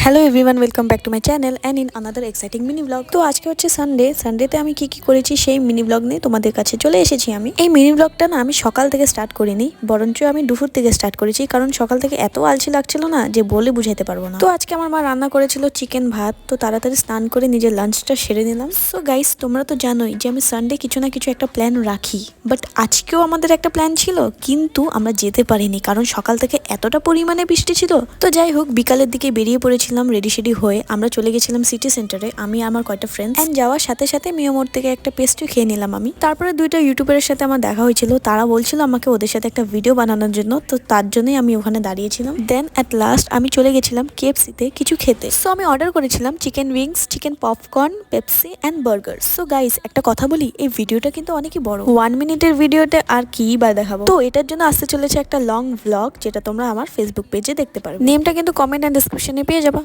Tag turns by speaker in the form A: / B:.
A: Hello everyone, welcome back to my channel and in another exciting mini blog. তো আজকে হচ্ছে সানডেতে আমি কি করেছি সেই মিনি ব্লগ নিয়ে তোমাদের কাছে চলে এসেছি। আমি এই মিনি ব্লগটা না আমি সকাল থেকে স্টার্ট করিনি, বরঞ্চ আমি দুপুর থেকে স্টার্ট করেছি, কারণ সকাল থেকে এত আলসি লাগছিল না যে বলে বুঝাইতে পারবো না। তো আজকে আমার মা রান্না করেছিল চিকেন ভাত, তো তাড়াতাড়ি স্নান করে নিজের লাঞ্চটা সেরে নিলাম। সো গাইস, তোমরা তো জানোই যে আমি সানডে কিছু না কিছু একটা প্ল্যান রাখি, বাট আজকেও আমাদের একটা প্ল্যান ছিল, কিন্তু আমরা যেতে পারিনি কারণ সকাল থেকে এতটা পরিমাণে বৃষ্টি ছিল। তো যাই হোক, বিকালের দিকে বেরিয়ে পড়েছিলাম রেডি সেডি হয়ে। আমরা চলে গেছিলাম সিটি সেন্টারে, আমি আমার কয়টা ফ্রেন্ডস, এন্ড যাওয়ার সাথে সাথে মিয়ামোড় থেকে একটা পেস্ট্রি খেয়ে নিলাম আমি। তারপরে দুইটা ইউটিউবারের সাথে আমার দেখা হয়েছিল, তারা বলছিল আমাকে ওদের সাথে একটা ভিডিও বানানোর জন্য, তো তার জন্যই আমি ওখানে দাঁড়িয়েছিলাম। দেন অ্যাট লাস্ট আমি চলে গেছিলাম কেএফসিতে কিছু খেতে। সো আমি অর্ডার করেছিলাম chicken wings, chicken popcorn, Pepsi and burger. So guys, একটা কথা বলি, এই ভিডিওটা কিন্তু অনেকই বড়, 1 মিনিটের ভিডিওতে আর কি বা দেখাবো। তো এটার জন্য আসতে চলেছে একটা লং ভ্লগ, যেটা তোমরা আমার ফেসবুক পেজে দেখতে পারবে। নেমটা কিন্তু কমেন্ট এন্ড ডেসক্রিপশনে পেয়ে যাবা।